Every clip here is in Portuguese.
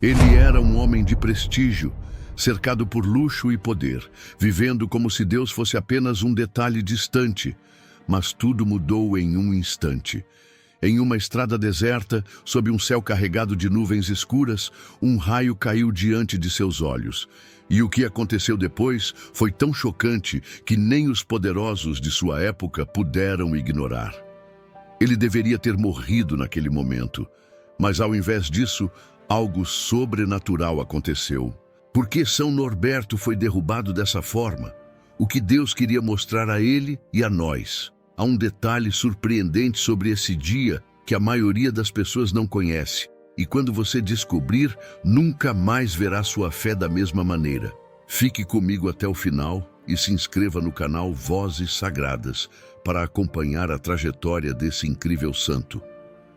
Ele era um homem de prestígio, cercado por luxo e poder, vivendo como se Deus fosse apenas um detalhe distante. Mas tudo mudou em um instante. Em uma estrada deserta, sob um céu carregado de nuvens escuras, um raio caiu diante de seus olhos. E o que aconteceu depois foi tão chocante que nem os poderosos de sua época puderam ignorar. Ele deveria ter morrido naquele momento, mas ao invés disso, algo sobrenatural aconteceu. Por que São Norberto foi derrubado dessa forma? O que Deus queria mostrar a ele e a nós? Há um detalhe surpreendente sobre esse dia que a maioria das pessoas não conhece. E quando você descobrir, nunca mais verá sua fé da mesma maneira. Fique comigo até o final e se inscreva no canal Vozes Sagradas para acompanhar a trajetória desse incrível santo.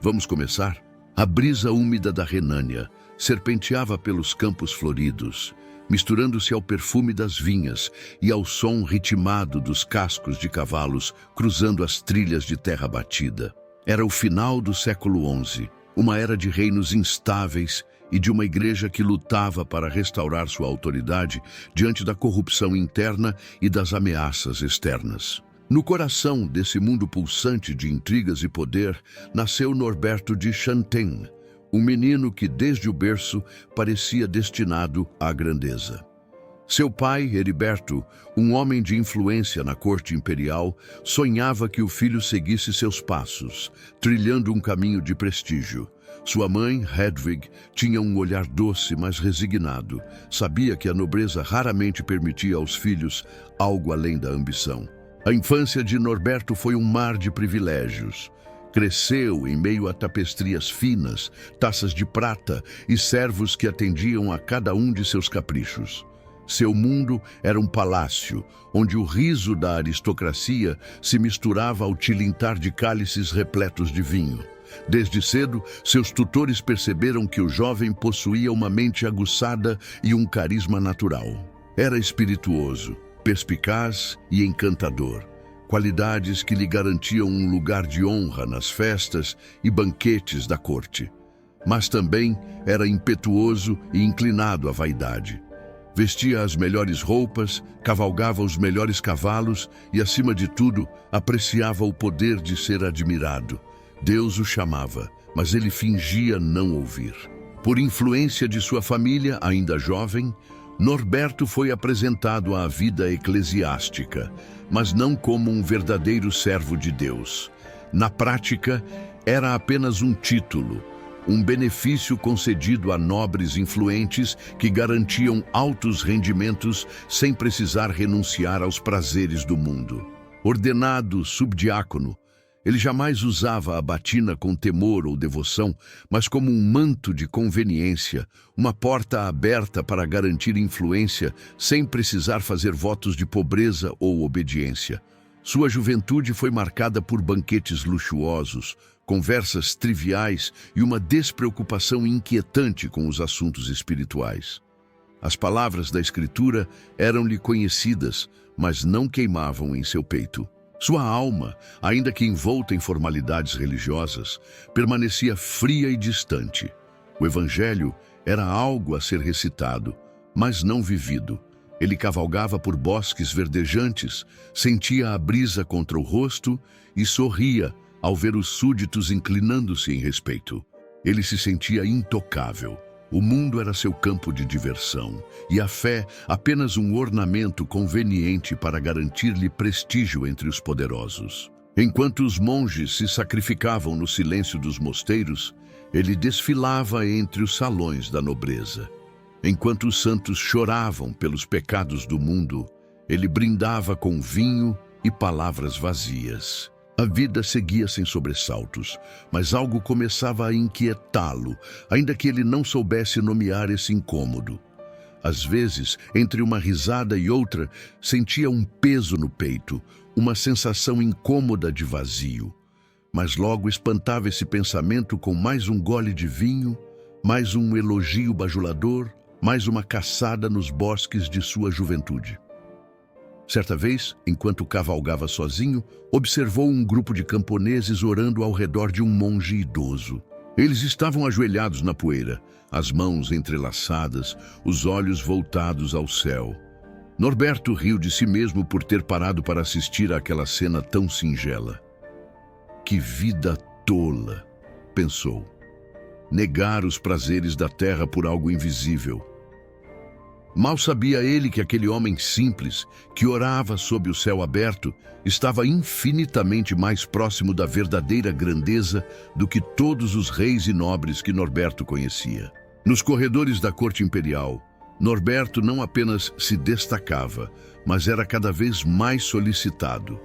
Vamos começar? A brisa úmida da Renânia serpenteava pelos campos floridos, misturando-se ao perfume das vinhas e ao som ritmado dos cascos de cavalos cruzando as trilhas de terra batida. Era o final do século XI, uma era de reinos instáveis e de uma igreja que lutava para restaurar sua autoridade diante da corrupção interna e das ameaças externas. No coração desse mundo pulsante de intrigas e poder, nasceu Norberto de Champagne, um menino que desde o berço parecia destinado à grandeza. Seu pai, Heriberto, um homem de influência na corte imperial, sonhava que o filho seguisse seus passos, trilhando um caminho de prestígio. Sua mãe, Hedwig, tinha um olhar doce, mas resignado. Sabia que a nobreza raramente permitia aos filhos algo além da ambição. A infância de Norberto foi um mar de privilégios. Cresceu em meio a tapestrias finas, taças de prata e servos que atendiam a cada um de seus caprichos. Seu mundo era um palácio, onde o riso da aristocracia se misturava ao tilintar de cálices repletos de vinho. Desde cedo, seus tutores perceberam que o jovem possuía uma mente aguçada e um carisma natural. Era espirituoso, perspicaz e encantador, qualidades que lhe garantiam um lugar de honra nas festas e banquetes da corte. Mas também era impetuoso e inclinado à vaidade. Vestia as melhores roupas, cavalgava os melhores cavalos e, acima de tudo, apreciava o poder de ser admirado. Deus o chamava, mas ele fingia não ouvir. Por influência de sua família, ainda jovem, Norberto foi apresentado à vida eclesiástica, mas não como um verdadeiro servo de Deus. Na prática, era apenas um título, um benefício concedido a nobres influentes que garantiam altos rendimentos sem precisar renunciar aos prazeres do mundo. Ordenado subdiácono, ele jamais usava a batina com temor ou devoção, mas como um manto de conveniência, uma porta aberta para garantir influência sem precisar fazer votos de pobreza ou obediência. Sua juventude foi marcada por banquetes luxuosos, conversas triviais e uma despreocupação inquietante com os assuntos espirituais. As palavras da Escritura eram-lhe conhecidas, mas não queimavam em seu peito. Sua alma, ainda que envolta em formalidades religiosas, permanecia fria e distante. O Evangelho era algo a ser recitado, mas não vivido. Ele cavalgava por bosques verdejantes, sentia a brisa contra o rosto e sorria ao ver os súditos inclinando-se em respeito. Ele se sentia intocável. O mundo era seu campo de diversão, e a fé apenas um ornamento conveniente para garantir-lhe prestígio entre os poderosos. Enquanto os monges se sacrificavam no silêncio dos mosteiros, ele desfilava entre os salões da nobreza. Enquanto os santos choravam pelos pecados do mundo, ele brindava com vinho e palavras vazias. A vida seguia sem sobressaltos, mas algo começava a inquietá-lo, ainda que ele não soubesse nomear esse incômodo. Às vezes, entre uma risada e outra, sentia um peso no peito, uma sensação incômoda de vazio. Mas logo espantava esse pensamento com mais um gole de vinho, mais um elogio bajulador, mais uma caçada nos bosques de sua juventude. Certa vez, enquanto cavalgava sozinho, observou um grupo de camponeses orando ao redor de um monge idoso. Eles estavam ajoelhados na poeira, as mãos entrelaçadas, os olhos voltados ao céu. Norberto riu de si mesmo por ter parado para assistir àquela cena tão singela. Que vida tola, pensou. Negar os prazeres da terra por algo invisível. Mal sabia ele que aquele homem simples, que orava sob o céu aberto, estava infinitamente mais próximo da verdadeira grandeza do que todos os reis e nobres que Norberto conhecia. Nos corredores da corte imperial, Norberto não apenas se destacava, mas era cada vez mais solicitado.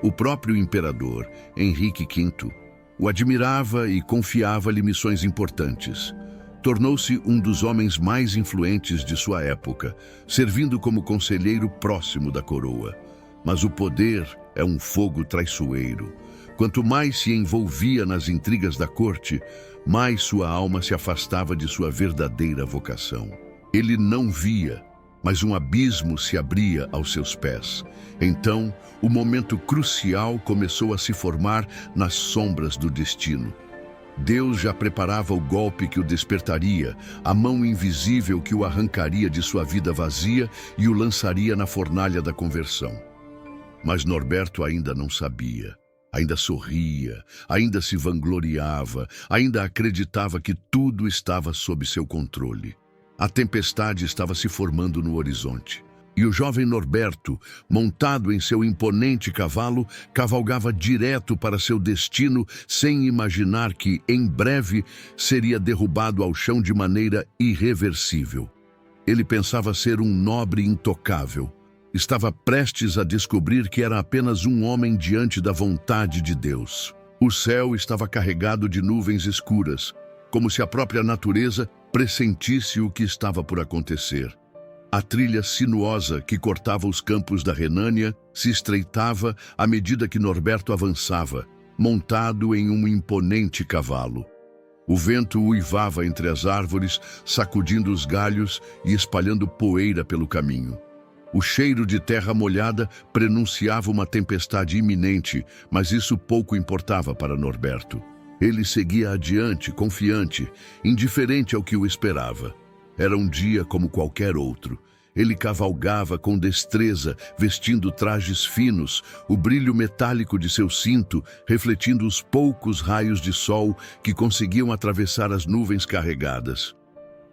O próprio imperador, Henrique V, o admirava e confiava-lhe missões importantes. Tornou-se um dos homens mais influentes de sua época, servindo como conselheiro próximo da coroa. Mas o poder é um fogo traiçoeiro. Quanto mais se envolvia nas intrigas da corte, mais sua alma se afastava de sua verdadeira vocação. Ele não via, mas um abismo se abria aos seus pés. Então, o momento crucial começou a se formar nas sombras do destino. Deus já preparava o golpe que o despertaria, a mão invisível que o arrancaria de sua vida vazia e o lançaria na fornalha da conversão. Mas Norberto ainda não sabia. Ainda sorria, ainda se vangloriava, ainda acreditava que tudo estava sob seu controle. A tempestade estava se formando no horizonte. E o jovem Norberto, montado em seu imponente cavalo, cavalgava direto para seu destino sem imaginar que, em breve, seria derrubado ao chão de maneira irreversível. Ele pensava ser um nobre intocável. Estava prestes a descobrir que era apenas um homem diante da vontade de Deus. O céu estava carregado de nuvens escuras, como se a própria natureza pressentisse o que estava por acontecer. A trilha sinuosa que cortava os campos da Renânia se estreitava à medida que Norberto avançava, montado em um imponente cavalo. O vento uivava entre as árvores, sacudindo os galhos e espalhando poeira pelo caminho. O cheiro de terra molhada prenunciava uma tempestade iminente, mas isso pouco importava para Norberto. Ele seguia adiante, confiante, indiferente ao que o esperava. Era um dia como qualquer outro. Ele cavalgava com destreza, vestindo trajes finos, o brilho metálico de seu cinto refletindo os poucos raios de sol que conseguiam atravessar as nuvens carregadas.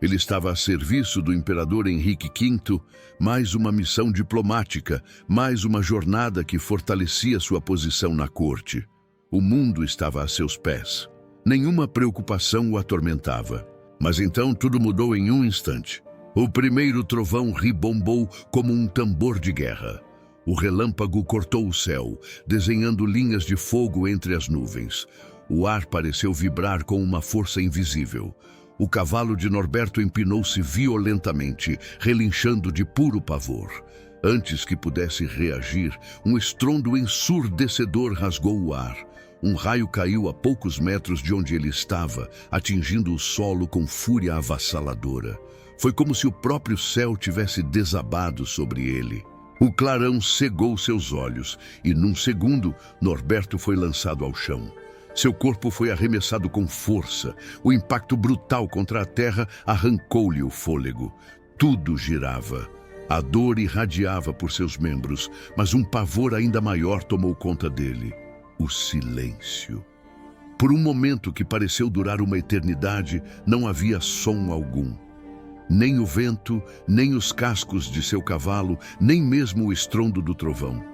Ele estava a serviço do imperador Henrique V, mais uma missão diplomática, mais uma jornada que fortalecia sua posição na corte. O mundo estava a seus pés. Nenhuma preocupação o atormentava. Mas então tudo mudou em um instante. O primeiro trovão ribombou como um tambor de guerra. O relâmpago cortou o céu, desenhando linhas de fogo entre as nuvens. O ar pareceu vibrar com uma força invisível. O cavalo de Norberto empinou-se violentamente, relinchando de puro pavor. Antes que pudesse reagir, um estrondo ensurdecedor rasgou o ar. Um raio caiu a poucos metros de onde ele estava, atingindo o solo com fúria avassaladora. Foi como se o próprio céu tivesse desabado sobre ele. O clarão cegou seus olhos e, num segundo, Norberto foi lançado ao chão. Seu corpo foi arremessado com força. O impacto brutal contra a terra arrancou-lhe o fôlego. Tudo girava. A dor irradiava por seus membros, mas um pavor ainda maior tomou conta dele. O silêncio. Por um momento que pareceu durar uma eternidade, não havia som algum. Nem o vento, nem os cascos de seu cavalo, nem mesmo o estrondo do trovão.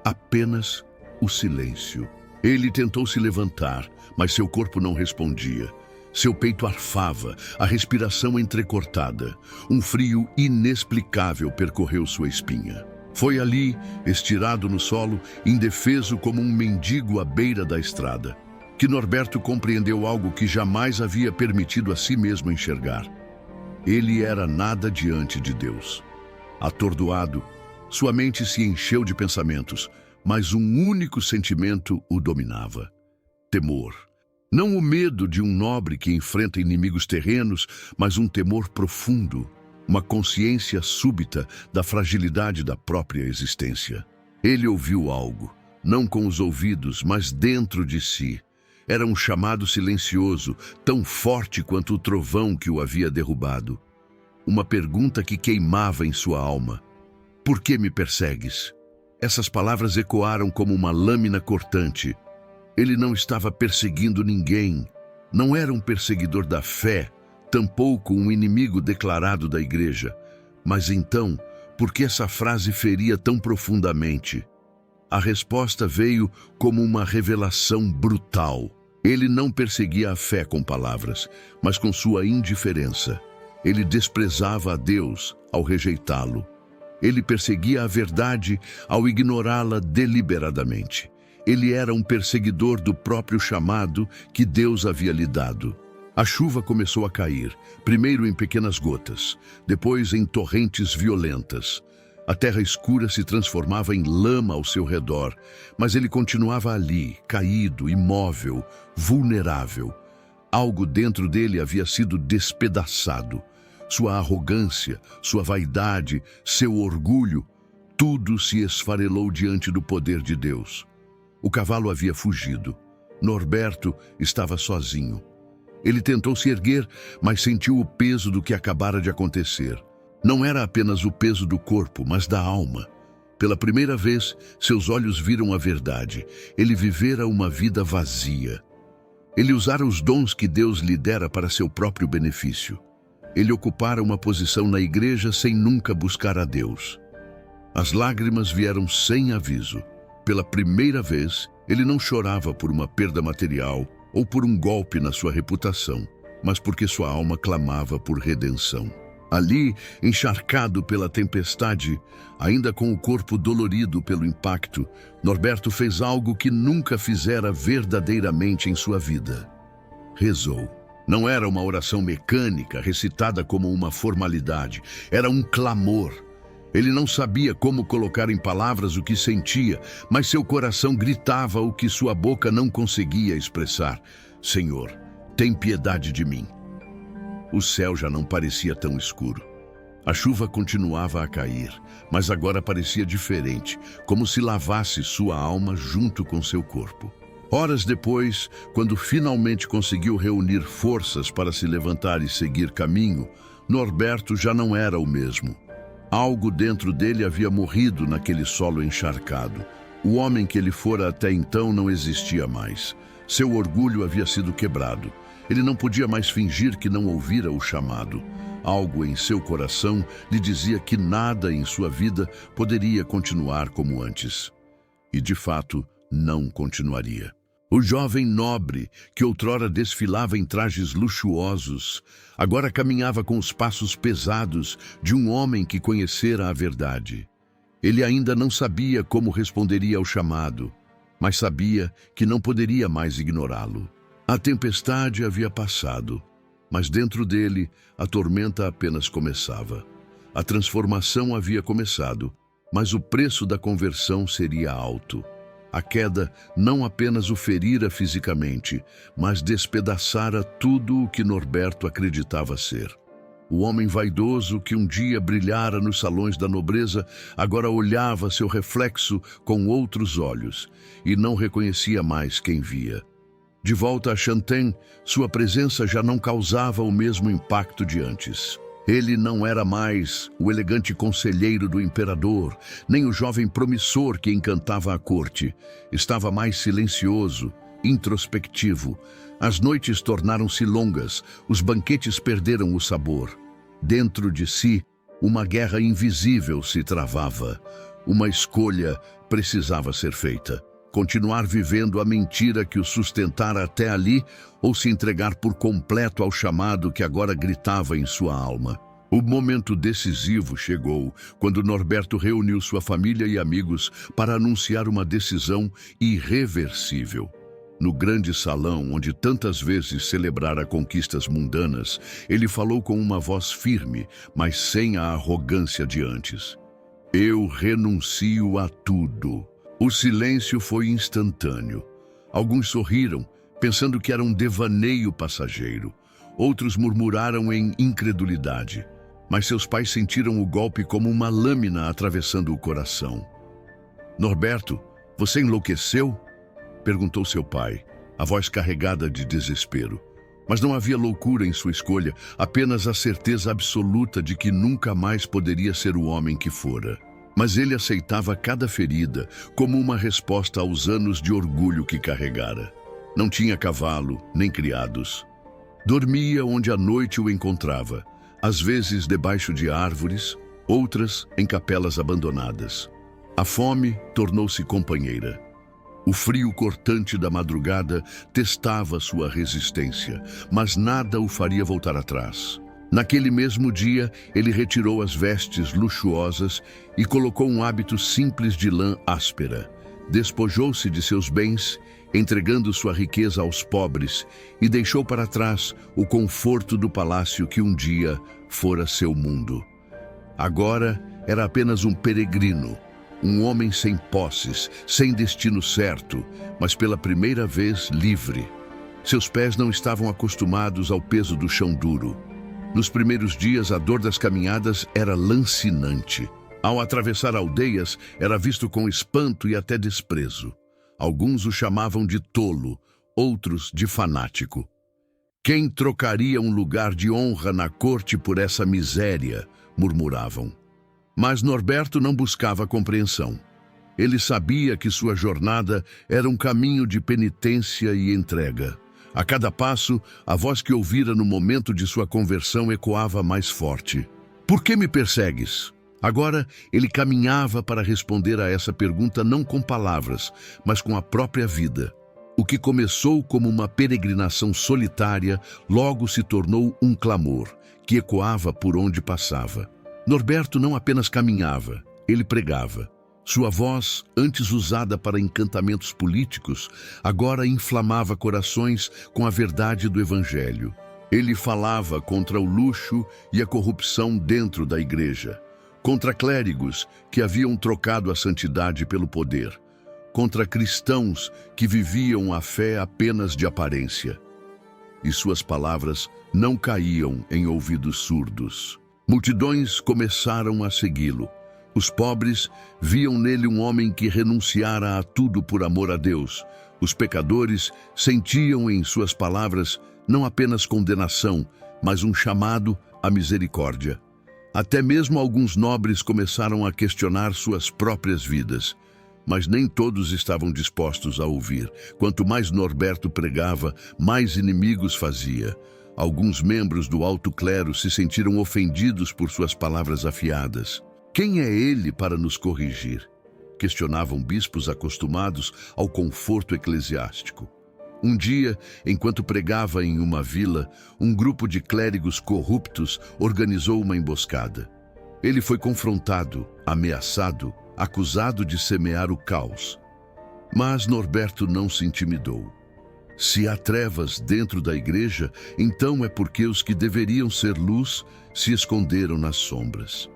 Apenas o silêncio. Ele tentou se levantar, mas seu corpo não respondia. Seu peito arfava, a respiração entrecortada. Um frio inexplicável percorreu sua espinha. Foi ali, estirado no solo, indefeso como um mendigo à beira da estrada, que Norberto compreendeu algo que jamais havia permitido a si mesmo enxergar. Ele era nada diante de Deus. Atordoado, sua mente se encheu de pensamentos, mas um único sentimento o dominava: temor. Não o medo de um nobre que enfrenta inimigos terrenos, mas um temor profundo, uma consciência súbita da fragilidade da própria existência. Ele ouviu algo, não com os ouvidos, mas dentro de si. Era um chamado silencioso, tão forte quanto o trovão que o havia derrubado. Uma pergunta que queimava em sua alma. Por que me persegues? Essas palavras ecoaram como uma lâmina cortante. Ele não estava perseguindo ninguém. Não era um perseguidor da fé, tampouco um inimigo declarado da igreja. Mas então, por que essa frase feria tão profundamente? A resposta veio como uma revelação brutal. Ele não perseguia a fé com palavras, mas com sua indiferença. Ele desprezava a Deus ao rejeitá-lo. Ele perseguia a verdade ao ignorá-la deliberadamente. Ele era um perseguidor do próprio chamado que Deus havia lhe dado. A chuva começou a cair, primeiro em pequenas gotas, depois em torrentes violentas. A terra escura se transformava em lama ao seu redor, mas ele continuava ali, caído, imóvel, vulnerável. Algo dentro dele havia sido despedaçado. Sua arrogância, sua vaidade, seu orgulho, tudo se esfarelou diante do poder de Deus. O cavalo havia fugido. Norberto estava sozinho. Ele tentou se erguer, mas sentiu o peso do que acabara de acontecer. Não era apenas o peso do corpo, mas da alma. Pela primeira vez, seus olhos viram a verdade. Ele vivera uma vida vazia. Ele usara os dons que Deus lhe dera para seu próprio benefício. Ele ocupara uma posição na igreja sem nunca buscar a Deus. As lágrimas vieram sem aviso. Pela primeira vez, ele não chorava por uma perda material ou por um golpe na sua reputação, mas porque sua alma clamava por redenção. Ali, encharcado pela tempestade, ainda com o corpo dolorido pelo impacto, Norberto fez algo que nunca fizera verdadeiramente em sua vida. Rezou. Não era uma oração mecânica, recitada como uma formalidade. Era um clamor. Ele não sabia como colocar em palavras o que sentia, mas seu coração gritava o que sua boca não conseguia expressar. Senhor, tem piedade de mim. O céu já não parecia tão escuro. A chuva continuava a cair, mas agora parecia diferente, como se lavasse sua alma junto com seu corpo. Horas depois, quando finalmente conseguiu reunir forças para se levantar e seguir caminho, Norberto já não era o mesmo. Algo dentro dele havia morrido naquele solo encharcado. O homem que ele fora até então não existia mais. Seu orgulho havia sido quebrado. Ele não podia mais fingir que não ouvira o chamado. Algo em seu coração lhe dizia que nada em sua vida poderia continuar como antes. E, de fato, não continuaria. O jovem nobre, que outrora desfilava em trajes luxuosos, agora caminhava com os passos pesados de um homem que conhecera a verdade. Ele ainda não sabia como responderia ao chamado, mas sabia que não poderia mais ignorá-lo. A tempestade havia passado, mas dentro dele a tormenta apenas começava. A transformação havia começado, mas o preço da conversão seria alto. A queda não apenas o ferira fisicamente, mas despedaçara tudo o que Norberto acreditava ser. O homem vaidoso que um dia brilhara nos salões da nobreza, agora olhava seu reflexo com outros olhos e não reconhecia mais quem via. De volta a Chanten, sua presença já não causava o mesmo impacto de antes. Ele não era mais o elegante conselheiro do imperador, nem o jovem promissor que encantava a corte. Estava mais silencioso, introspectivo. As noites tornaram-se longas, os banquetes perderam o sabor. Dentro de si, uma guerra invisível se travava. Uma escolha precisava ser feita. Continuar vivendo a mentira que o sustentara até ali ou se entregar por completo ao chamado que agora gritava em sua alma. O momento decisivo chegou quando Norberto reuniu sua família e amigos para anunciar uma decisão irreversível. No grande salão onde tantas vezes celebrara conquistas mundanas, ele falou com uma voz firme, mas sem a arrogância de antes. Eu renuncio a tudo. O silêncio foi instantâneo. Alguns sorriram, pensando que era um devaneio passageiro. Outros murmuraram em incredulidade. Mas seus pais sentiram o golpe como uma lâmina atravessando o coração. Norberto, você enlouqueceu? Perguntou seu pai. a voz carregada de desespero. Mas não havia loucura em sua escolha, apenas a certeza absoluta de que nunca mais poderia ser o homem que fora. Mas ele aceitava cada ferida como uma resposta aos anos de orgulho que carregara. Não tinha cavalo, nem criados. Dormia onde a noite o encontrava, às vezes debaixo de árvores, outras em capelas abandonadas. A fome tornou-se companheira. O frio cortante da madrugada testava sua resistência, mas nada o faria voltar atrás. Naquele mesmo dia, ele retirou as vestes luxuosas e colocou um hábito simples de lã áspera. Despojou-se de seus bens, entregando sua riqueza aos pobres, e deixou para trás o conforto do palácio que um dia fora seu mundo. Agora era apenas um peregrino, um homem sem posses, sem destino certo, mas pela primeira vez livre. Seus pés não estavam acostumados ao peso do chão duro. Nos primeiros dias, a dor das caminhadas era lancinante. Ao atravessar aldeias, era visto com espanto e até desprezo. Alguns o chamavam de tolo, outros de fanático. Quem trocaria um lugar de honra na corte por essa miséria? Murmuravam. Mas Norberto não buscava compreensão. Ele sabia que sua jornada era um caminho de penitência e entrega. A cada passo, a voz que ouvira no momento de sua conversão ecoava mais forte. Por que me persegues? Agora, ele caminhava para responder a essa pergunta não com palavras, mas com a própria vida. O que começou como uma peregrinação solitária, logo se tornou um clamor, que ecoava por onde passava. Norberto não apenas caminhava, ele pregava. Sua voz, antes usada para encantamentos políticos, agora inflamava corações com a verdade do Evangelho. Ele falava contra o luxo e a corrupção dentro da igreja, contra clérigos que haviam trocado a santidade pelo poder, contra cristãos que viviam a fé apenas de aparência. E suas palavras não caíam em ouvidos surdos. Multidões começaram a segui-lo. Os pobres viam nele um homem que renunciara a tudo por amor a Deus. Os pecadores sentiam em suas palavras não apenas condenação, mas um chamado à misericórdia. Até mesmo alguns nobres começaram a questionar suas próprias vidas. Mas nem todos estavam dispostos a ouvir. Quanto mais Norberto pregava, mais inimigos fazia. Alguns membros do alto clero se sentiram ofendidos por suas palavras afiadas. Quem é ele para nos corrigir? Questionavam bispos acostumados ao conforto eclesiástico. Um dia, enquanto pregava em uma vila, um grupo de clérigos corruptos organizou uma emboscada. Ele foi confrontado, ameaçado, acusado de semear o caos. Mas Norberto não se intimidou. Se há trevas dentro da igreja, então é porque os que deveriam ser luz se esconderam nas sombras.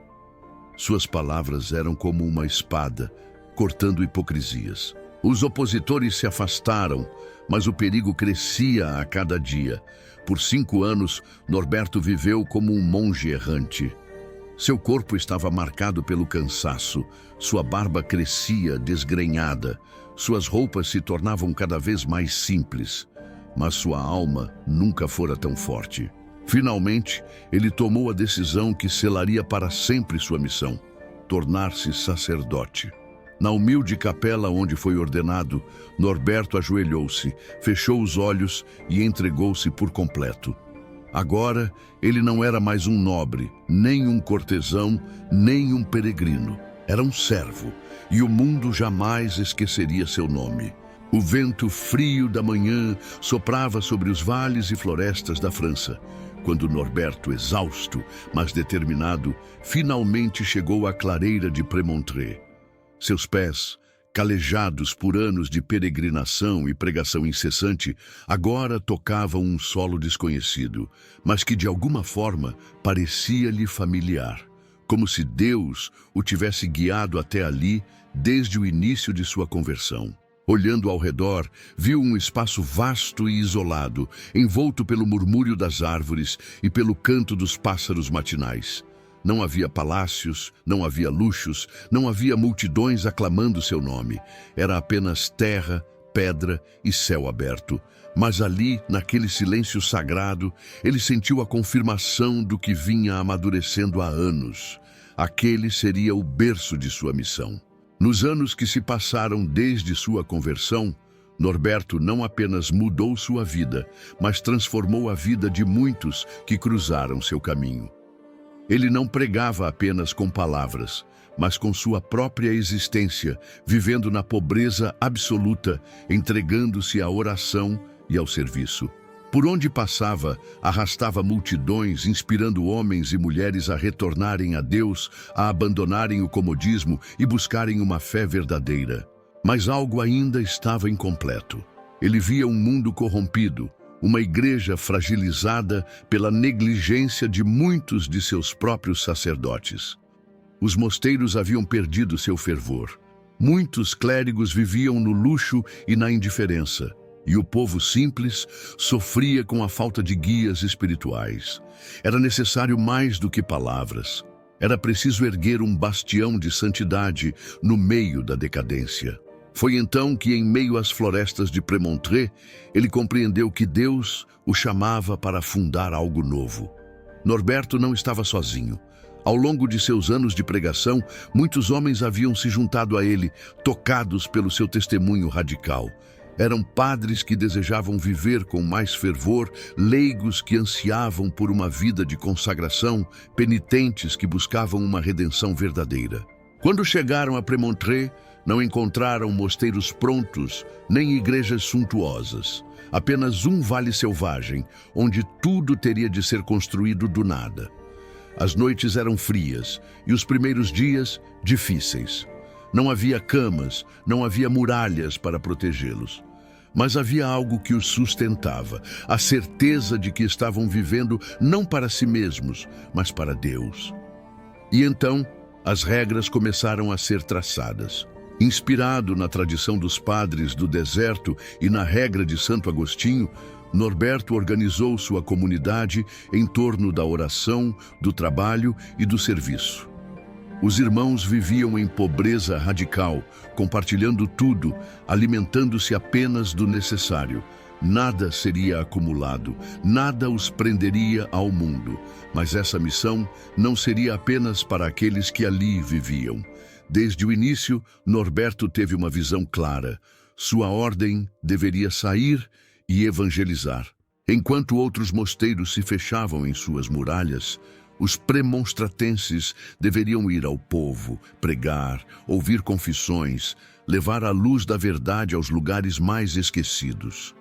Suas palavras eram como uma espada, cortando hipocrisias. Os opositores se afastaram, mas o perigo crescia a cada dia. Por 5 anos, Norberto viveu como um monge errante. Seu corpo estava marcado pelo cansaço, sua barba crescia desgrenhada, suas roupas se tornavam cada vez mais simples, mas sua alma nunca fora tão forte. Finalmente, ele tomou a decisão que selaria para sempre sua missão: tornar-se sacerdote. Na humilde capela onde foi ordenado, Norberto ajoelhou-se, fechou os olhos e entregou-se por completo. Agora, ele não era mais um nobre, nem um cortesão, nem um peregrino. Era um servo, e o mundo jamais esqueceria seu nome. O vento frio da manhã soprava sobre os vales e florestas da França, quando Norberto, exausto, mas determinado, finalmente chegou à clareira de Prémontré. Seus pés, calejados por anos de peregrinação e pregação incessante, agora tocavam um solo desconhecido, mas que de alguma forma parecia-lhe familiar, como se Deus o tivesse guiado até ali desde o início de sua conversão. Olhando ao redor, viu um espaço vasto e isolado, envolto pelo murmúrio das árvores e pelo canto dos pássaros matinais. Não havia palácios, não havia luxos, não havia multidões aclamando seu nome. Era apenas terra, pedra e céu aberto. Mas ali, naquele silêncio sagrado, ele sentiu a confirmação do que vinha amadurecendo há anos. Aquele seria o berço de sua missão. Nos anos que se passaram desde sua conversão, Norberto não apenas mudou sua vida, mas transformou a vida de muitos que cruzaram seu caminho. Ele não pregava apenas com palavras, mas com sua própria existência, vivendo na pobreza absoluta, entregando-se à oração e ao serviço. Por onde passava, arrastava multidões, inspirando homens e mulheres a retornarem a Deus, a abandonarem o comodismo e buscarem uma fé verdadeira. Mas algo ainda estava incompleto. Ele via um mundo corrompido, uma igreja fragilizada pela negligência de muitos de seus próprios sacerdotes. Os mosteiros haviam perdido seu fervor. Muitos clérigos viviam no luxo e na indiferença, e o povo simples sofria com a falta de guias espirituais. Era necessário mais do que palavras. Era preciso erguer um bastião de santidade no meio da decadência. Foi então que, em meio às florestas de Premontré, ele compreendeu que Deus o chamava para fundar algo novo. Norberto não estava sozinho. Ao longo de seus anos de pregação, muitos homens haviam se juntado a ele, tocados pelo seu testemunho radical. Eram padres que desejavam viver com mais fervor, leigos que ansiavam por uma vida de consagração, penitentes que buscavam uma redenção verdadeira. Quando chegaram a Premontré, não encontraram mosteiros prontos, nem igrejas suntuosas. Apenas um vale selvagem, onde tudo teria de ser construído do nada. As noites eram frias e os primeiros dias difíceis. Não havia camas, não havia muralhas para protegê-los. Mas havia algo que os sustentava, a certeza de que estavam vivendo não para si mesmos, mas para Deus. E então, as regras começaram a ser traçadas. Inspirado na tradição dos padres do deserto e na regra de Santo Agostinho, Norberto organizou sua comunidade em torno da oração, do trabalho e do serviço. Os irmãos viviam em pobreza radical, compartilhando tudo, alimentando-se apenas do necessário. Nada seria acumulado, nada os prenderia ao mundo, mas essa missão não seria apenas para aqueles que ali viviam. Desde o início, Norberto teve uma visão clara. Sua ordem deveria sair e evangelizar. Enquanto outros mosteiros se fechavam em suas muralhas, os premonstratenses deveriam ir ao povo, pregar, ouvir confissões, levar a luz da verdade aos lugares mais esquecidos.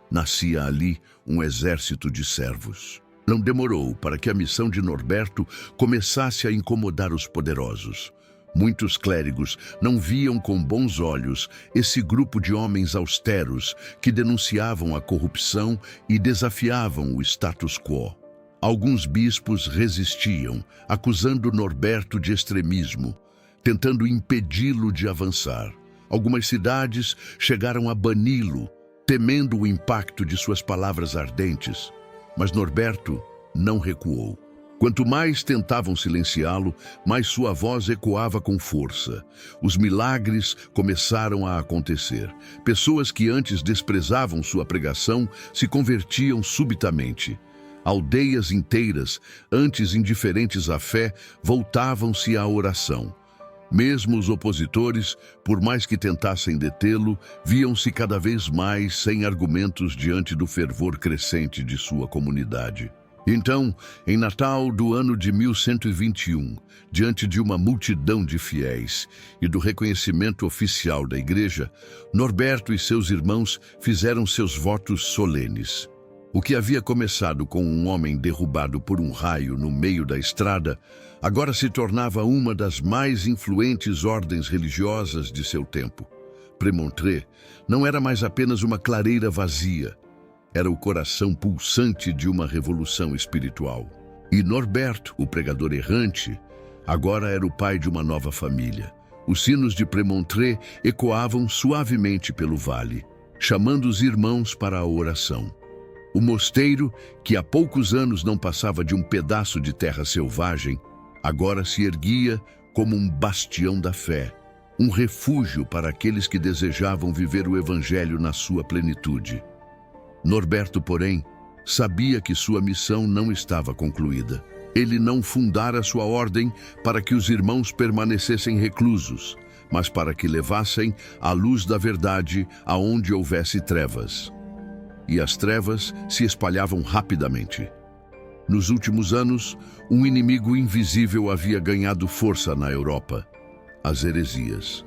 Nascia ali um exército de servos. Não demorou para que a missão de Norberto começasse a incomodar os poderosos. Muitos clérigos não viam com bons olhos esse grupo de homens austeros que denunciavam a corrupção e desafiavam o status quo. Alguns bispos resistiam, acusando Norberto de extremismo, tentando impedi-lo de avançar. Algumas cidades chegaram a bani-lo, temendo o impacto de suas palavras ardentes. Mas Norberto não recuou. Quanto mais tentavam silenciá-lo, mais sua voz ecoava com força. Os milagres começaram a acontecer. Pessoas que antes desprezavam sua pregação se convertiam subitamente. Aldeias inteiras, antes indiferentes à fé, voltavam-se à oração. Mesmo os opositores, por mais que tentassem detê-lo, viam-se cada vez mais sem argumentos diante do fervor crescente de sua comunidade. Então, em Natal do ano de 1121, diante de uma multidão de fiéis e do reconhecimento oficial da igreja, Norberto e seus irmãos fizeram seus votos solenes. O que havia começado com um homem derrubado por um raio no meio da estrada, agora se tornava uma das mais influentes ordens religiosas de seu tempo. Premontré não era mais apenas uma clareira vazia, era o coração pulsante de uma revolução espiritual. E Norberto, o pregador errante, agora era o pai de uma nova família. Os sinos de Premontré ecoavam suavemente pelo vale, chamando os irmãos para a oração. O mosteiro, que há poucos anos não passava de um pedaço de terra selvagem, agora se erguia como um bastião da fé, um refúgio para aqueles que desejavam viver o Evangelho na sua plenitude. Norberto, porém, sabia que sua missão não estava concluída. Ele não fundara sua ordem para que os irmãos permanecessem reclusos, mas para que levassem a luz da verdade aonde houvesse trevas. E as trevas se espalhavam rapidamente. Nos últimos anos, um inimigo invisível havia ganhado força na Europa: as heresias.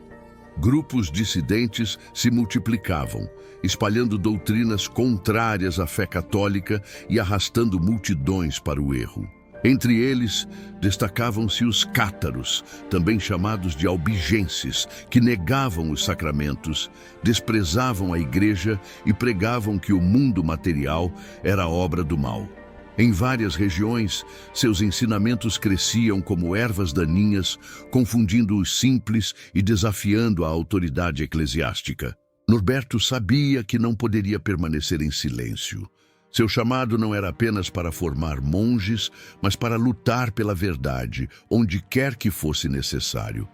Grupos dissidentes se multiplicavam, espalhando doutrinas contrárias à fé católica e arrastando multidões para o erro. Entre eles, destacavam-se os cátaros, também chamados de albigenses, que negavam os sacramentos, desprezavam a igreja e pregavam que o mundo material era obra do mal. Em várias regiões, seus ensinamentos cresciam como ervas daninhas, confundindo os simples e desafiando a autoridade eclesiástica. Norberto sabia que não poderia permanecer em silêncio. Seu chamado não era apenas para formar monges, mas para lutar pela verdade, onde quer que fosse necessário.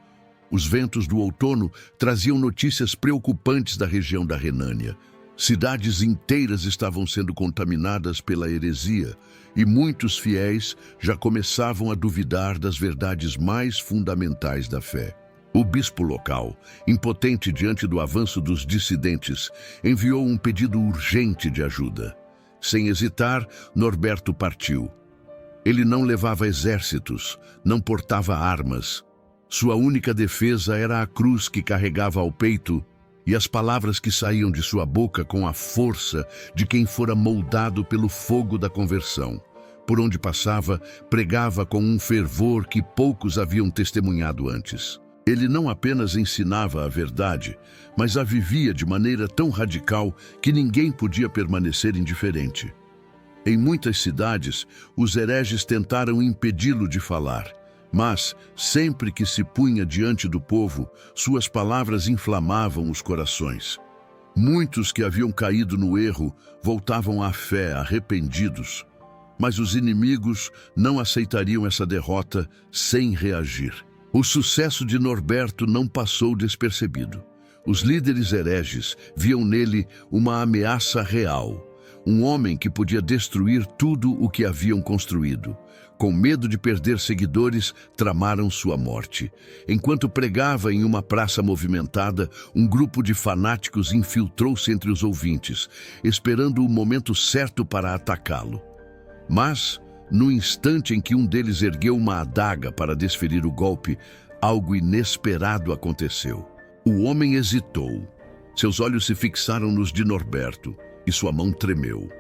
Os ventos do outono traziam notícias preocupantes da região da Renânia. Cidades inteiras estavam sendo contaminadas pela heresia, e muitos fiéis já começavam a duvidar das verdades mais fundamentais da fé. O bispo local, impotente diante do avanço dos dissidentes, enviou um pedido urgente de ajuda. Sem hesitar, Norberto partiu. Ele não levava exércitos, não portava armas. Sua única defesa era a cruz que carregava ao peito e as palavras que saíam de sua boca com a força de quem fora moldado pelo fogo da conversão. Por onde passava, pregava com um fervor que poucos haviam testemunhado antes. Ele não apenas ensinava a verdade, mas a vivia de maneira tão radical que ninguém podia permanecer indiferente. Em muitas cidades, os hereges tentaram impedi-lo de falar, mas, sempre que se punha diante do povo, suas palavras inflamavam os corações. Muitos que haviam caído no erro voltavam à fé arrependidos, mas os inimigos não aceitariam essa derrota sem reagir. O sucesso de Norberto não passou despercebido. Os líderes hereges viam nele uma ameaça real, um homem que podia destruir tudo o que haviam construído. Com medo de perder seguidores, tramaram sua morte. Enquanto pregava em uma praça movimentada, um grupo de fanáticos infiltrou-se entre os ouvintes, esperando o momento certo para atacá-lo. Mas, no instante em que um deles ergueu uma adaga para desferir o golpe, algo inesperado aconteceu. O homem hesitou. Seus olhos se fixaram nos de Norberto e sua mão tremeu.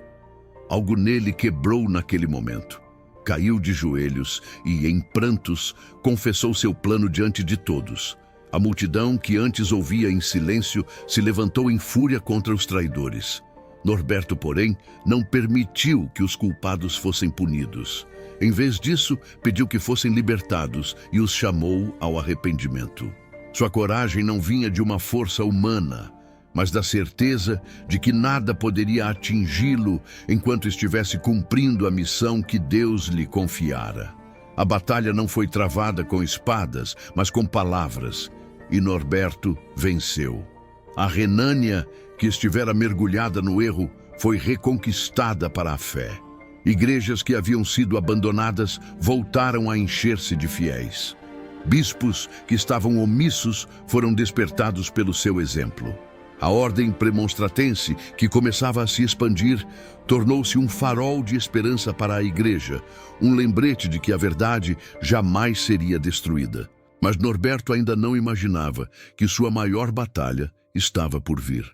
Algo nele quebrou naquele momento. Caiu de joelhos e, em prantos, confessou seu plano diante de todos. A multidão, que antes ouvia em silêncio, se levantou em fúria contra os traidores. Norberto, porém, não permitiu que os culpados fossem punidos. Em vez disso, pediu que fossem libertados e os chamou ao arrependimento. Sua coragem não vinha de uma força humana, mas da certeza de que nada poderia atingi-lo enquanto estivesse cumprindo a missão que Deus lhe confiara. A batalha não foi travada com espadas, mas com palavras, e Norberto venceu. A Renânia, que estivera mergulhada no erro, foi reconquistada para a fé. Igrejas que haviam sido abandonadas voltaram a encher-se de fiéis. Bispos que estavam omissos foram despertados pelo seu exemplo. A ordem premonstratense, que começava a se expandir, tornou-se um farol de esperança para a igreja, um lembrete de que a verdade jamais seria destruída. Mas Norberto ainda não imaginava que sua maior batalha estava por vir.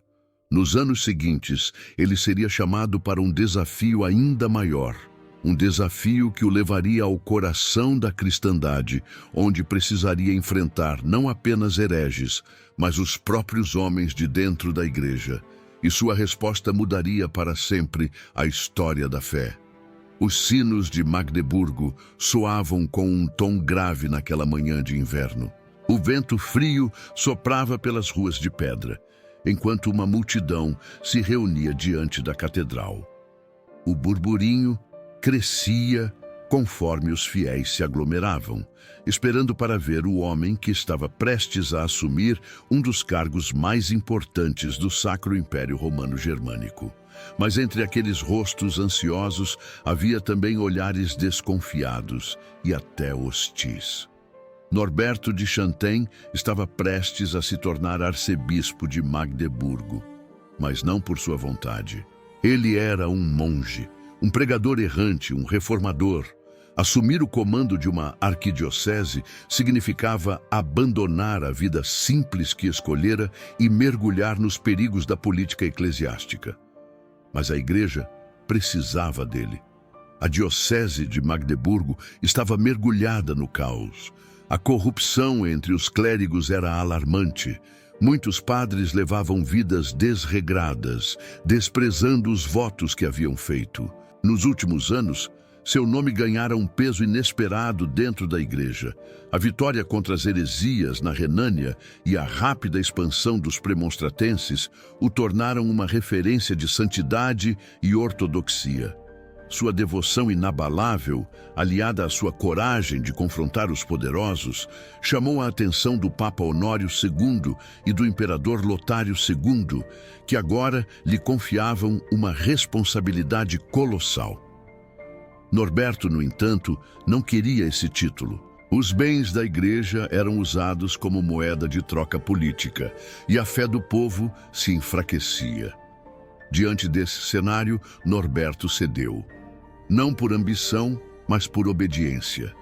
Nos anos seguintes, ele seria chamado para um desafio ainda maior. Um desafio que o levaria ao coração da cristandade, onde precisaria enfrentar não apenas hereges, mas os próprios homens de dentro da igreja. E sua resposta mudaria para sempre a história da fé. Os sinos de Magdeburgo soavam com um tom grave naquela manhã de inverno. O vento frio soprava pelas ruas de pedra, enquanto uma multidão se reunia diante da catedral. O burburinho crescia conforme os fiéis se aglomeravam, esperando para ver o homem que estava prestes a assumir um dos cargos mais importantes do Sacro Império Romano Germânico. Mas entre aqueles rostos ansiosos havia também olhares desconfiados e até hostis. Norberto de Chantein estava prestes a se tornar arcebispo de Magdeburgo, mas não por sua vontade. Ele era um monge, um pregador errante, um reformador. Assumir o comando de uma arquidiocese significava abandonar a vida simples que escolhera e mergulhar nos perigos da política eclesiástica. Mas a igreja precisava dele. A diocese de Magdeburgo estava mergulhada no caos. A corrupção entre os clérigos era alarmante. Muitos padres levavam vidas desregradas, desprezando os votos que haviam feito. Nos últimos anos, seu nome ganhara um peso inesperado dentro da igreja. A vitória contra as heresias na Renânia e a rápida expansão dos premonstratenses o tornaram uma referência de santidade e ortodoxia. Sua devoção inabalável, aliada à sua coragem de confrontar os poderosos, chamou a atenção do Papa Honório II e do Imperador Lotário II, que agora lhe confiavam uma responsabilidade colossal. Norberto, no entanto, não queria esse título. Os bens da igreja eram usados como moeda de troca política, e a fé do povo se enfraquecia. Diante desse cenário, Norberto cedeu. Não por ambição, mas por obediência.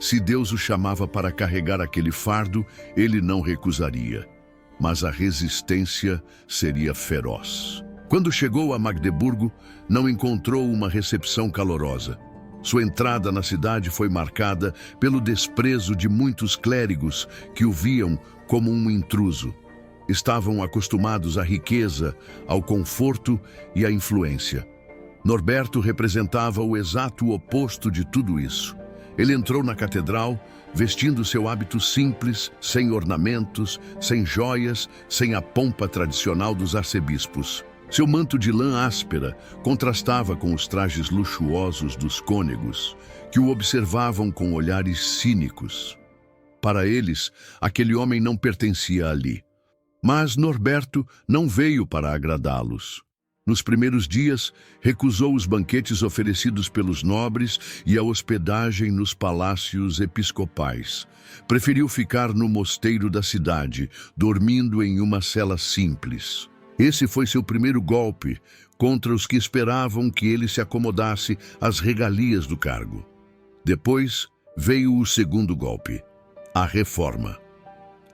Se Deus o chamava para carregar aquele fardo, ele não recusaria. Mas a resistência seria feroz. Quando chegou a Magdeburgo, não encontrou uma recepção calorosa. Sua entrada na cidade foi marcada pelo desprezo de muitos clérigos que o viam como um intruso. Estavam acostumados à riqueza, ao conforto e à influência. Norberto representava o exato oposto de tudo isso. Ele entrou na catedral, vestindo seu hábito simples, sem ornamentos, sem joias, sem a pompa tradicional dos arcebispos. Seu manto de lã áspera contrastava com os trajes luxuosos dos cônegos, que o observavam com olhares cínicos. Para eles, aquele homem não pertencia ali. Mas Norberto não veio para agradá-los. Nos primeiros dias, recusou os banquetes oferecidos pelos nobres e a hospedagem nos palácios episcopais. Preferiu ficar no mosteiro da cidade, dormindo em uma cela simples. Esse foi seu primeiro golpe contra os que esperavam que ele se acomodasse às regalias do cargo. Depois veio o segundo golpe, a reforma.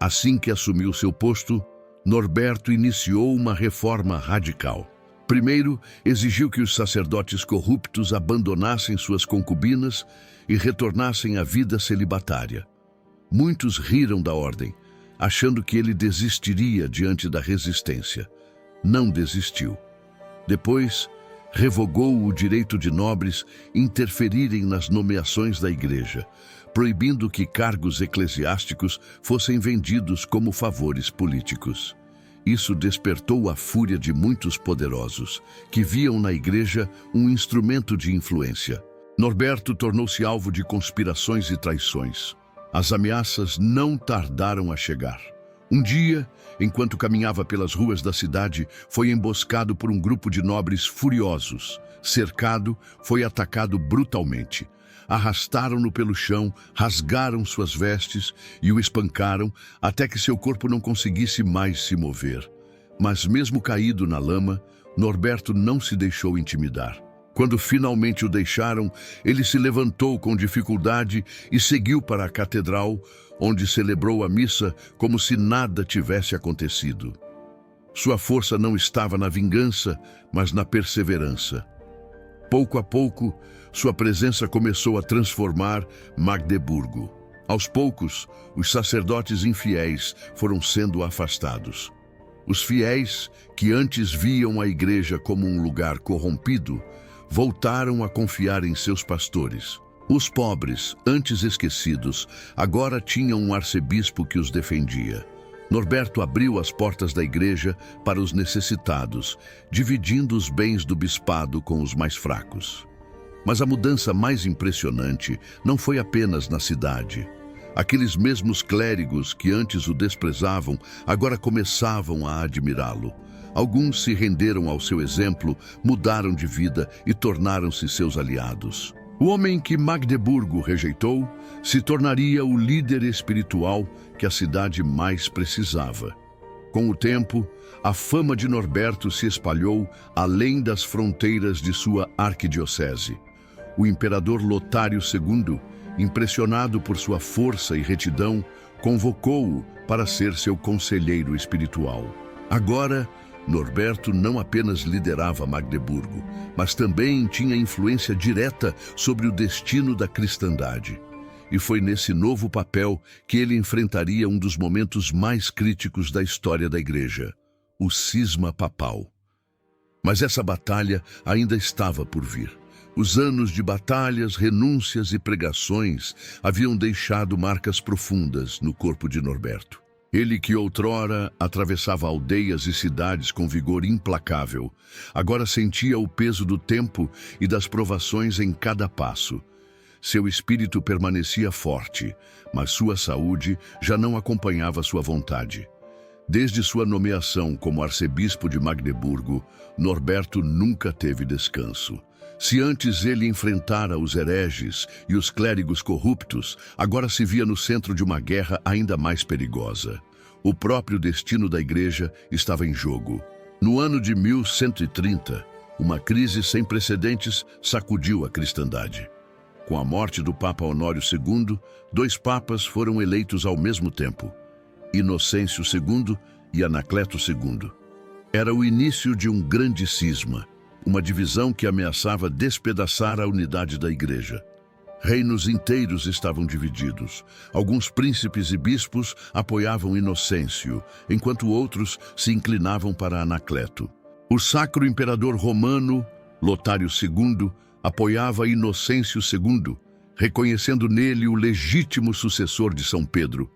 Assim que assumiu seu posto, Norberto iniciou uma reforma radical. Primeiro, exigiu que os sacerdotes corruptos abandonassem suas concubinas e retornassem à vida celibatária. Muitos riram da ordem, achando que ele desistiria diante da resistência. Não desistiu. Depois, revogou o direito de nobres interferirem nas nomeações da igreja, proibindo que cargos eclesiásticos fossem vendidos como favores políticos. Isso despertou a fúria de muitos poderosos, que viam na igreja um instrumento de influência. Norberto tornou-se alvo de conspirações e traições. As ameaças não tardaram a chegar. Um dia, enquanto caminhava pelas ruas da cidade, foi emboscado por um grupo de nobres furiosos. Cercado, foi atacado brutalmente. Arrastaram-no pelo chão, rasgaram suas vestes e o espancaram até que seu corpo não conseguisse mais se mover. Mas mesmo caído na lama, Norberto não se deixou intimidar. Quando finalmente o deixaram, ele se levantou com dificuldade e seguiu para a catedral, onde celebrou a missa como se nada tivesse acontecido. Sua força não estava na vingança, mas na perseverança. Pouco a pouco, sua presença começou a transformar Magdeburgo. Aos poucos, os sacerdotes infiéis foram sendo afastados. Os fiéis, que antes viam a igreja como um lugar corrompido, voltaram a confiar em seus pastores. Os pobres, antes esquecidos, agora tinham um arcebispo que os defendia. Norberto abriu as portas da igreja para os necessitados, dividindo os bens do bispado com os mais fracos. Mas a mudança mais impressionante não foi apenas na cidade. Aqueles mesmos clérigos que antes o desprezavam, agora começavam a admirá-lo. Alguns se renderam ao seu exemplo, mudaram de vida e tornaram-se seus aliados. O homem que Magdeburgo rejeitou se tornaria o líder espiritual que a cidade mais precisava. Com o tempo, a fama de Norberto se espalhou além das fronteiras de sua arquidiocese. O imperador Lotário II, impressionado por sua força e retidão, convocou-o para ser seu conselheiro espiritual. Agora, Norberto não apenas liderava Magdeburgo, mas também tinha influência direta sobre o destino da cristandade. E foi nesse novo papel que ele enfrentaria um dos momentos mais críticos da história da Igreja, o cisma papal. Mas essa batalha ainda estava por vir. Os anos de batalhas, renúncias e pregações haviam deixado marcas profundas no corpo de Norberto. Ele que outrora atravessava aldeias e cidades com vigor implacável, agora sentia o peso do tempo e das provações em cada passo. Seu espírito permanecia forte, mas sua saúde já não acompanhava sua vontade. Desde sua nomeação como arcebispo de Magdeburgo, Norberto nunca teve descanso. Se antes ele enfrentara os hereges e os clérigos corruptos, agora se via no centro de uma guerra ainda mais perigosa. O próprio destino da Igreja estava em jogo. No ano de 1130, uma crise sem precedentes sacudiu a cristandade. Com a morte do Papa Honório II, 2 papas foram eleitos ao mesmo tempo, Inocêncio II e Anacleto II. Era o início de um grande cisma, uma divisão que ameaçava despedaçar a unidade da Igreja. Reinos inteiros estavam divididos. Alguns príncipes e bispos apoiavam Inocêncio, enquanto outros se inclinavam para Anacleto. O Sacro Imperador Romano, Lotário II, apoiava Inocêncio II, reconhecendo nele o legítimo sucessor de São Pedro.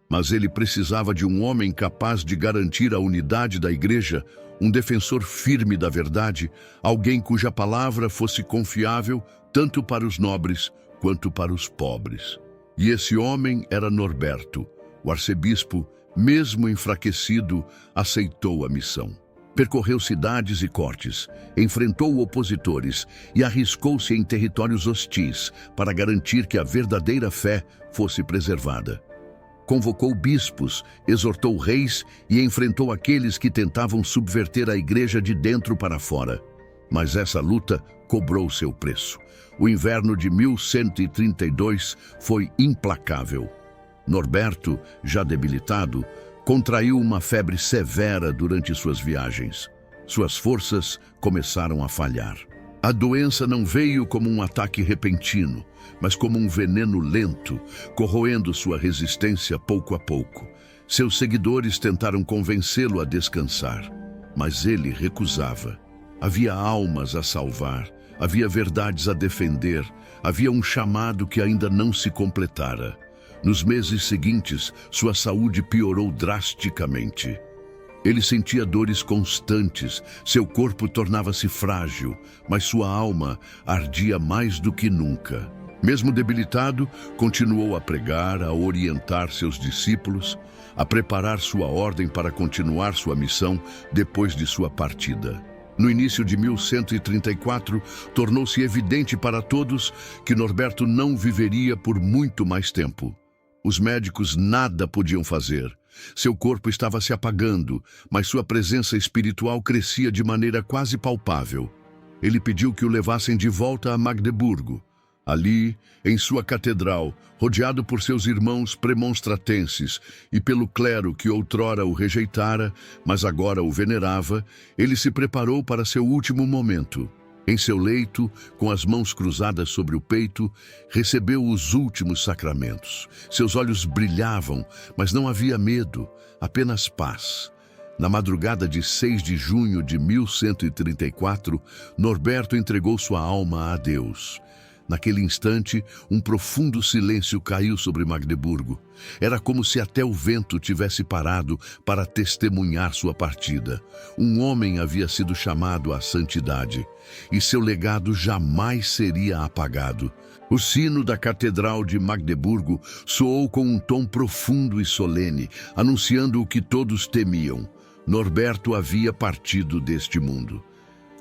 Mas ele precisava de um homem capaz de garantir a unidade da Igreja, um defensor firme da verdade, alguém cuja palavra fosse confiável tanto para os nobres quanto para os pobres. E esse homem era Norberto. O arcebispo, mesmo enfraquecido, aceitou a missão. Percorreu cidades e cortes, enfrentou opositores e arriscou-se em territórios hostis para garantir que a verdadeira fé fosse preservada. Convocou bispos, exortou reis e enfrentou aqueles que tentavam subverter a Igreja de dentro para fora. Mas essa luta cobrou seu preço. O inverno de 1132 foi implacável. Norberto, já debilitado, contraiu uma febre severa durante suas viagens. Suas forças começaram a falhar. A doença não veio como um ataque repentino, mas como um veneno lento, corroendo sua resistência pouco a pouco. Seus seguidores tentaram convencê-lo a descansar, mas ele recusava. Havia almas a salvar, havia verdades a defender, havia um chamado que ainda não se completara. Nos meses seguintes, sua saúde piorou drasticamente. Ele sentia dores constantes, seu corpo tornava-se frágil, mas sua alma ardia mais do que nunca. Mesmo debilitado, continuou a pregar, a orientar seus discípulos, a preparar sua ordem para continuar sua missão depois de sua partida. No início de 1134, tornou-se evidente para todos que Norberto não viveria por muito mais tempo. Os médicos nada podiam fazer. Seu corpo estava se apagando, mas sua presença espiritual crescia de maneira quase palpável. Ele pediu que o levassem de volta a Magdeburgo. Ali, em sua catedral, rodeado por seus irmãos premonstratenses e pelo clero que outrora o rejeitara, mas agora o venerava, ele se preparou para seu último momento. Em seu leito, com as mãos cruzadas sobre o peito, recebeu os últimos sacramentos. Seus olhos brilhavam, mas não havia medo, apenas paz. Na madrugada de 6 de junho de 1134, Norberto entregou sua alma a Deus. Naquele instante, um profundo silêncio caiu sobre Magdeburgo. Era como se até o vento tivesse parado para testemunhar sua partida. Um homem havia sido chamado à santidade, e seu legado jamais seria apagado. O sino da Catedral de Magdeburgo soou com um tom profundo e solene, anunciando o que todos temiam. Norberto havia partido deste mundo.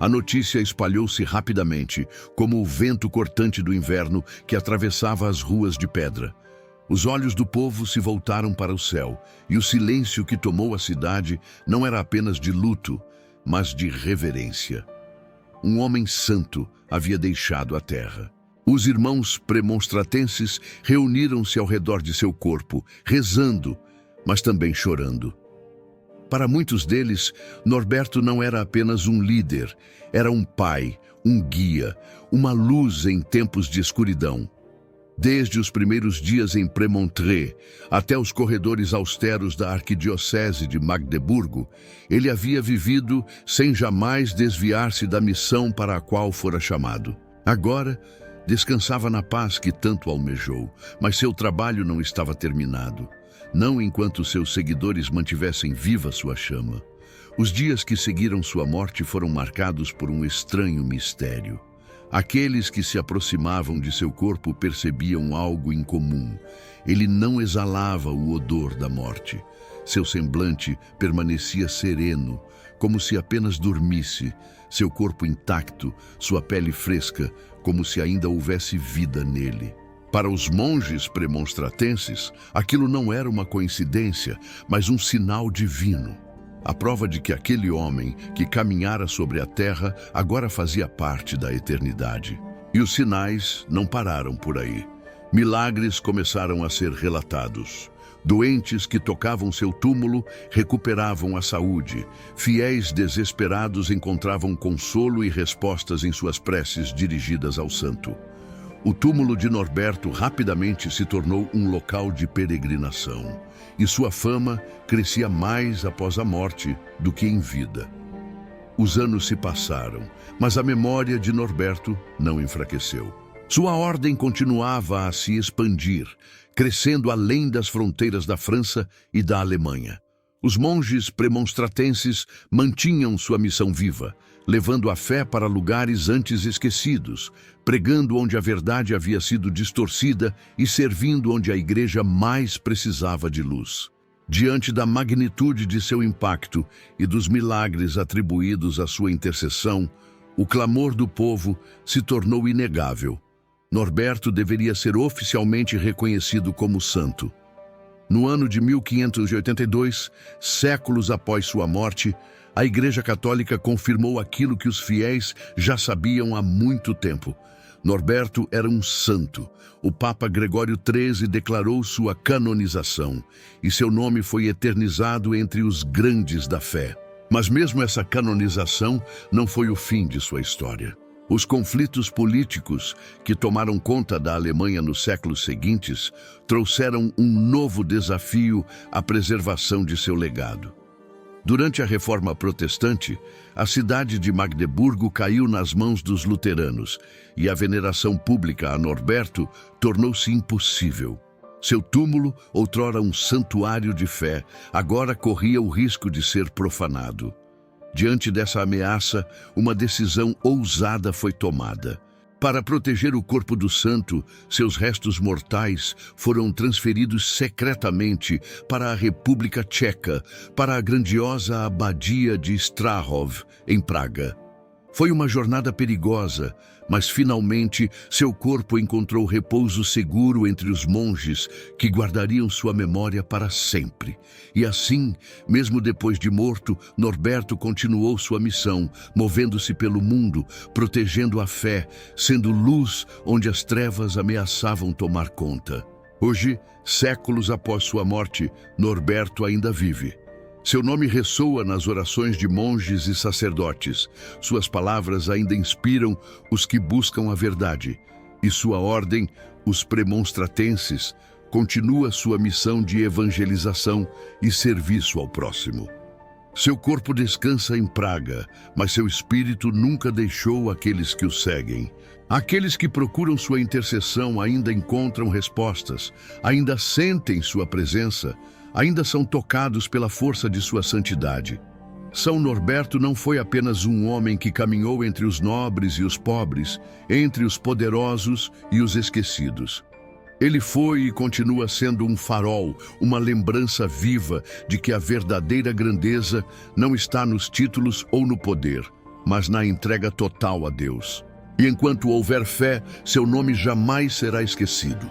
A notícia espalhou-se rapidamente, como o vento cortante do inverno que atravessava as ruas de pedra. Os olhos do povo se voltaram para o céu, e o silêncio que tomou a cidade não era apenas de luto, mas de reverência. Um homem santo havia deixado a terra. Os irmãos premonstratenses reuniram-se ao redor de seu corpo, rezando, mas também chorando. Para muitos deles, Norberto não era apenas um líder, era um pai, um guia, uma luz em tempos de escuridão. Desde os primeiros dias em Premontré até os corredores austeros da arquidiocese de Magdeburgo, ele havia vivido sem jamais desviar-se da missão para a qual fora chamado. Agora, descansava na paz que tanto almejou, mas seu trabalho não estava terminado. Não enquanto seus seguidores mantivessem viva sua chama. Os dias que seguiram sua morte foram marcados por um estranho mistério. Aqueles que se aproximavam de seu corpo percebiam algo incomum. Ele não exalava o odor da morte. Seu semblante permanecia sereno, como se apenas dormisse, seu corpo intacto, sua pele fresca, como se ainda houvesse vida nele. Para os monges premonstratenses, aquilo não era uma coincidência, mas um sinal divino. A prova de que aquele homem que caminhara sobre a terra agora fazia parte da eternidade. E os sinais não pararam por aí. Milagres começaram a ser relatados. Doentes que tocavam seu túmulo recuperavam a saúde. Fiéis desesperados encontravam consolo e respostas em suas preces dirigidas ao santo. O túmulo de Norberto rapidamente se tornou um local de peregrinação, e sua fama crescia mais após a morte do que em vida. Os anos se passaram, mas a memória de Norberto não enfraqueceu. Sua ordem continuava a se expandir, crescendo além das fronteiras da França e da Alemanha. Os monges premonstratenses mantinham sua missão viva, levando a fé para lugares antes esquecidos, pregando onde a verdade havia sido distorcida e servindo onde a igreja mais precisava de luz. Diante da magnitude de seu impacto e dos milagres atribuídos à sua intercessão, o clamor do povo se tornou inegável. Norberto deveria ser oficialmente reconhecido como santo. No ano de 1582, séculos após sua morte, a Igreja Católica confirmou aquilo que os fiéis já sabiam há muito tempo. Norberto era um santo. O Papa Gregório XIII declarou sua canonização, e seu nome foi eternizado entre os grandes da fé. Mas mesmo essa canonização não foi o fim de sua história. Os conflitos políticos que tomaram conta da Alemanha nos séculos seguintes trouxeram um novo desafio à preservação de seu legado. Durante a Reforma Protestante, a cidade de Magdeburgo caiu nas mãos dos luteranos e a veneração pública a Norberto tornou-se impossível. Seu túmulo, outrora um santuário de fé, agora corria o risco de ser profanado. Diante dessa ameaça, uma decisão ousada foi tomada. Para proteger o corpo do santo, seus restos mortais foram transferidos secretamente para a República Tcheca, para a grandiosa abadia de Strahov, em Praga. Foi uma jornada perigosa, mas finalmente seu corpo encontrou repouso seguro entre os monges que guardariam sua memória para sempre. E assim, mesmo depois de morto, Norberto continuou sua missão, movendo-se pelo mundo, protegendo a fé, sendo luz onde as trevas ameaçavam tomar conta. Hoje, séculos após sua morte, Norberto ainda vive. Seu nome ressoa nas orações de monges e sacerdotes. Suas palavras ainda inspiram os que buscam a verdade. E sua ordem, os premonstratenses, continua sua missão de evangelização e serviço ao próximo. Seu corpo descansa em praga, mas seu espírito nunca deixou aqueles que o seguem. Aqueles que procuram sua intercessão ainda encontram respostas, ainda sentem sua presença, ainda são tocados pela força de sua santidade. São Norberto não foi apenas um homem que caminhou entre os nobres e os pobres, entre os poderosos e os esquecidos. Ele foi e continua sendo um farol, uma lembrança viva de que a verdadeira grandeza não está nos títulos ou no poder, mas na entrega total a Deus. E enquanto houver fé, seu nome jamais será esquecido.